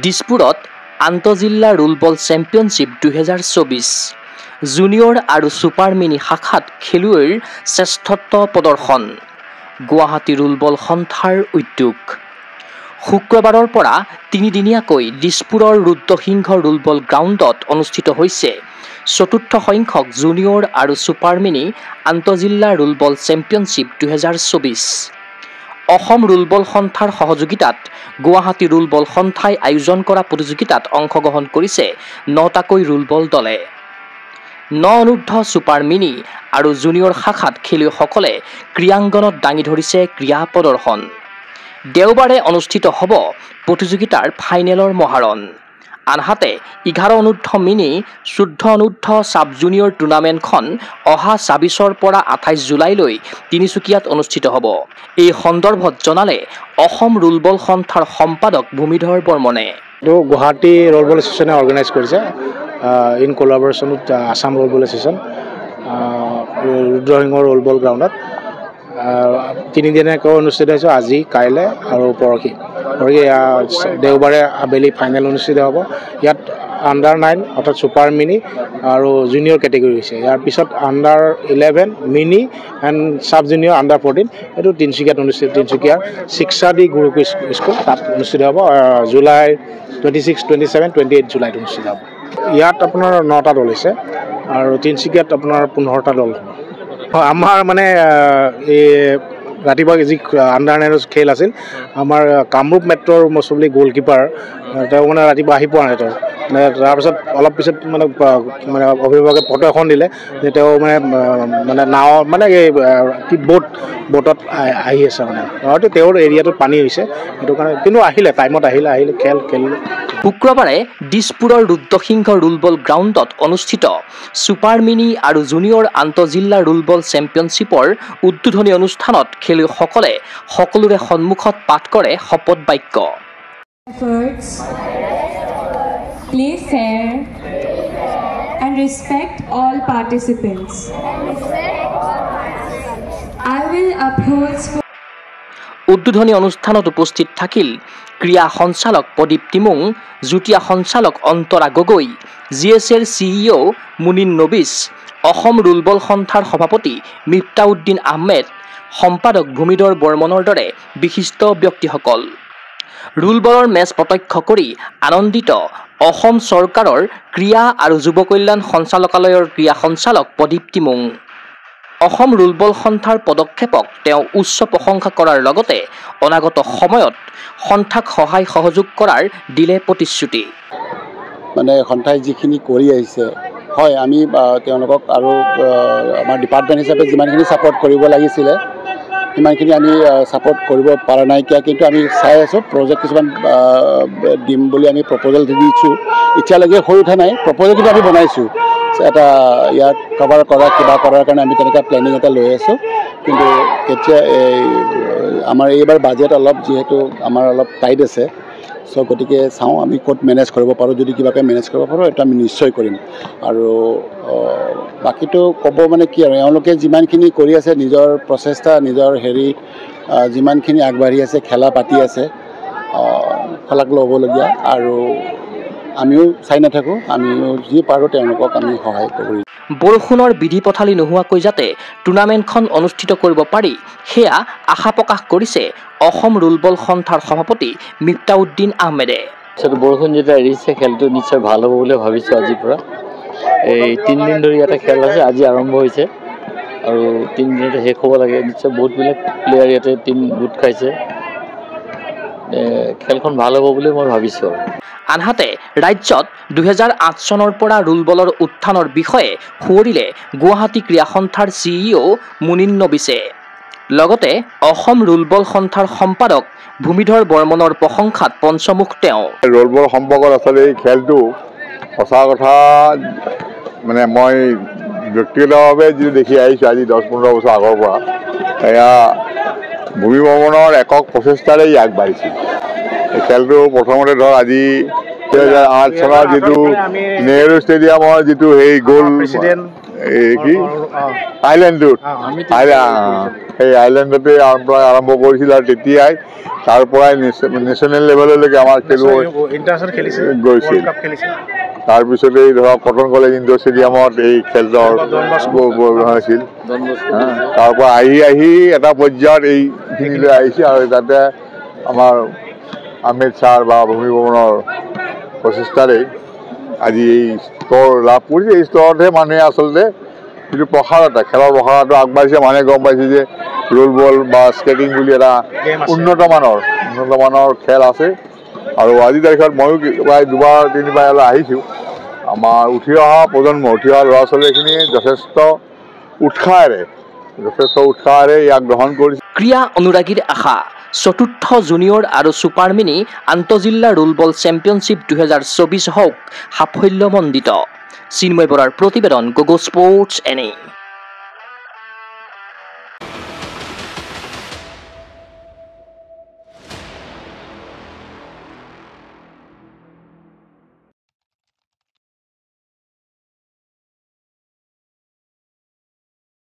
দিছপুৰত আন্তঃজিলা ৰুলবল championship 2024 junior আৰু ছুপাৰ মিনি শাখাত খেলুৱৈৰ শ্ৰেষ্ঠত্ব প্ৰদৰ্শন গুৱাহাটী ৰুলবল সন্থাৰ উদ্যোগ শুক্ৰবাৰৰ পৰা তিনিদিনীয়াকৈ দিছপুৰৰ ৰুদ্ৰসিংহ ৰুলবল গ্ৰাউণ্ডত অনুষ্ঠিত হৈছে চতুৰ্থ সংখ্যক জুনিয়ৰ আৰু ছুপাৰ মিনি আন্তঃজিলা ৰুলবল চেম্পিয়নশ্বিপ 2024 অসম ৰুলবল সন্থাৰ সহযোগিতাত গুৱাহাটী ৰুলবল সন্থাই আয়োজন কৰা প্ৰতিযোগিতাত অংশগ্ৰহণ কৰিছে 9টাকৈ ৰুলবল দলে 9 অনুৰ্ধ ছুপাৰ মিনি আৰু জুনিয়ৰ শাখাত খেলুৱৈসকলে ক্ৰীড়াংগনত দাঙি ধৰিছে ক্ৰীড়া প্ৰদৰ্শন দেওবাৰে অনুষ্ঠিত হ'ব প্ৰতিযোগিতাৰ ফাইনেলৰ মহাৰণ আনহাতে 11 অনুৰ্ধ মিনি 14 অনুৰ্ধ সাব জুনিয়ৰ টুৰ্ণামেণ্টখন অহা 26ৰ পৰা 28 জুলাইলৈ তিনিচুকীয়াত অনুষ্ঠিত হ'ব এই সন্দৰ্ভত জনালে অসম ৰুলবল সন্থাৰ সম্পাদক ভূমিধৰ বৰ্মনে গুৱাহাটী ৰুলবল এছ'চিয়েশ্যনে অৰ্গেনাইজ কৰিছে in collaboration with Assam roll ball association Rudrasingha roll ball গ্ৰাউণ্ডত তিনিদিনীয়াকৈ অনুষ্ঠিত হৈছে আজি কাইলৈ আৰু পৰহি দেওবাৰে আবেলি ফাইনেল অনুষ্ঠিত হ'ব ইয়াত আণ্ডাৰ 9 অৰ্থাৎ ছুপাৰ মিনি আৰু জুনিয়ৰ কেটেগৰী হৈছে ইয়াৰ পিছত under 11 mini and sub junior under 14 এইটো তিনিচুকীয়াত অনুষ্ঠিত তিনিচুকীয়াৰ শিক্ষাদী গুৰুকুল স্কুল তাত অনুষ্ঠিত হ'ব জুলাই 26, 27, 28 জুলাইত অনুষ্ঠিত হ'ব ইয়াত আপোনাৰ 9টা দল হৈছে আৰু তিনিচুকীয়াত আপোনাৰ 15টা দল হ'ব আমাৰ মানে এই ৰাতিপুৱা যি আণ্ডাৰ 9 খেল আছিল আমাৰ কামৰূপ মেট্ৰৰ মচলি গ'লকিপাৰ তেওঁ মানে ৰাতিপুৱা আহি পোৱা নাই তেওঁ তাৰপিছত অলপ পিছত মানে অভিভাৱকে ফটো এখন দিলে যে তেওঁ মানে নাও মানে কি বোটত আহি আছে মানে হয়তো তেওঁৰ এৰিয়াটোত পানী হৈছে সেইটো কাৰণে কিন্তু আহিলে টাইমত আহিলে খেলিলে শুক্ৰবাৰে দিছপুৰৰ ৰুদ্ৰসিংহ ৰুলবল গ্ৰাউণ্ডত অনুষ্ঠিত ছুপাৰ মিনি আৰু জুনিয়ৰ আন্তঃজিলা ৰুলবল চেম্পিয়নশ্বিপৰ উদ্বোধনী অনুষ্ঠানত খেলুৱৈসকলে সকলোৰে সন্মুখত পাঠ কৰে শপত বাক্য Play fair and respect all participants. I will uphold উদ্বোধনী অনুষ্ঠানত উপস্থিত থাকিল ক্ৰীড়া সঞ্চালক প্ৰদীপ টিমুং যুটীয়া সঞ্চালক অন্তৰা গগৈ জিএছএৰ CEO মুনিন নবিছ অসম ৰুলবল সন্থাৰ সভাপতি মিফতাউদ্দিন আহমেদ সম্পাদক ভূমিধৰ বৰ্মনৰ দৰে বিশিষ্ট ব্যক্তিসকল ৰুলবলৰ মেচ প্ৰত্যক্ষ কৰি আনন্দিত অসম চৰকাৰৰ ক্ৰীড়া আৰু যুৱ কল্যাণ সঞ্চালকালয়ৰ ক্ৰীড়া সঞ্চালক প্ৰদীপ টিমুং অসম ৰুলবল সন্থাৰ পদক্ষেপক তেওঁ উচ্চ প্ৰশংসা কৰাৰ লগতে অনাগত সময়ত সন্থাক সহায় সহযোগ কৰাৰ দিলে প্ৰতিশ্ৰুতি মানে সন্থাই যিখিনি কৰি আহিছে হয় আমি তেওঁলোকক আৰু আমাৰ ডিপাৰ্টমেণ্ট হিচাপে যিমানখিনি ছাপোৰ্ট কৰিব লাগিছিলে সিমানখিনি আমি ছাপোৰ্ট কৰিব পৰা নাই কিন্তু আমি চাই আছোঁ প্ৰজেক্ট কিছুমান দিম বুলি আমি প্ৰপ'জেল দিছোঁ এতিয়ালৈকে হৈ উঠা নাই প্ৰপ'জেল কিন্তু আমি বনাইছোঁ এটা ইয়াক কভাৰ কৰা কিবা কৰাৰ কাৰণে আমি তেনেকুৱা প্লেনিং এটা লৈ আছোঁ কিন্তু কেতিয়া আমাৰ এইবাৰ বাজেট অলপ যিহেতু আমাৰ অলপ টাইট আছে চ' গতিকে চাওঁ আমি ক'ত মেনেজ কৰিব পাৰোঁ যদি কিবাকৈ মেনেজ কৰিব পাৰোঁ এইটো আমি নিশ্চয় কৰিম আৰু বাকীটো ক'ব মানে কি আৰু এওঁলোকে যিমানখিনি কৰি আছে নিজৰ প্ৰচেষ্টা নিজৰ যিমানখিনি আগবাঢ়ি আছে খেলা পাতি আছে শলাগ ল'বলগীয়া আৰু আমিও চাই নাথাকোঁ আমিও যি পাৰোঁ তেওঁলোকক আমি সহায় কৰিম বৰষুণৰ বিধি পথালি নোহোৱাকৈ যাতে টুৰ্ণামেণ্টখন অনুষ্ঠিত কৰিব পাৰি সেয়া আশা প্ৰকাশ কৰিছে অসম ৰুলবল সন্থাৰ সভাপতি মিফতাউদ্দিন আহমেদে বৰষুণ যেতিয়া এৰিছে খেলটো নিশ্চয় ভাল হ'ব বুলি ভাবিছোঁ আজিৰ পৰা এই 3 দিন ধৰি ইয়াতে খেল আছে আজি আৰম্ভ হৈছে আৰু 3 দিনতে শেষ হ'ব লাগে নিশ্চয় বহুতবিলাক প্লেয়াৰ ইয়াতে টিম গোট খাইছে খেলখন ভাল হ'ব বুলি মই ভাবিছোঁ আনহাতে ৰাজ্যত 2008 চনৰ পৰা ৰুলবলৰ উত্থানৰ বিষয়ে সুঁৱৰিলে গুৱাহাটী ক্ৰীড়া সন্থাৰ CEO মুনিন নবিছে লগতে অসম ৰুলবল সন্থাৰ সম্পাদক ভূমিধৰ বৰ্মনৰ প্ৰশংসাত পঞ্চমুখ তেওঁ ৰুলবল সম্পৰ্কত আচলতে এই খেলটো সঁচা কথা মানে মই ব্যক্তিগতভাৱে যিটো দেখি আহিছোঁ আজি 10-15 বছৰ আগৰ পৰা এয়া ভূমি বৰ্মনৰ একক প্ৰচেষ্টাৰে আগবাঢ়িছিল এই খেলটো প্ৰথমতে ধৰ আজি 2008 চনৰ যিটো নেহৰু ষ্টেডিয়ামৰ যিটো সেই গ'ল এই কি আইলেণ্ড ৰোড সেই আইলেণ্ডতে আৰম্ভ কৰিছিল আৰু তেতিয়াই তাৰ পৰাই নেশ্যনেল লেভেললৈকে আমাৰ খেলুৱৈ গৈছিল তাৰপিছতে ধৰক কটন কলেজ ইনডোৰ ষ্টেডিয়ামত এই খেলৰ হৈছিল তাৰ পৰা আহি এটা পৰ্যায়ত এইখিনিলৈ আহিছে আৰু তাতে আমাৰ আহমেদ ছাৰ বা ভূমি ভৱনৰ প্ৰচেষ্টাৰে আজি এই স্তৰ লাভ কৰিছে এই স্তৰতহে মানুহে আচলতে যিটো প্ৰসাৰতা খেলৰ প্ৰসাৰতাটো আগবাঢ়িছে মানুহে গম পাইছে যে ৰোল বল বা স্কেটিং বুলি এটা উন্নত মানৰ খেল আছে আৰু আজিৰ তাৰিখত ময়ো প্ৰায় 2-3বাৰ আহিছোঁ আমাৰ উঠি অহা প্ৰজন্ম উঠি অহা ল'ৰা ছোৱালীখিনিয়ে যথেষ্ট উৎসাহেৰে ইয়াক গ্ৰহণ কৰিছে ক্ৰীড়া অনুৰাগীৰ আশা চতুৰ্থ জুনিয়ৰ আৰু ছুপাৰ মিনি আন্তঃজিলা ৰোল বল চেম্পিয়নশ্বিপ 2024 হওক সাফল্যমণ্ডিত। চিন্ময় বৰাৰ প্ৰতিবেদন গগো স্পৰ্টছ এনে।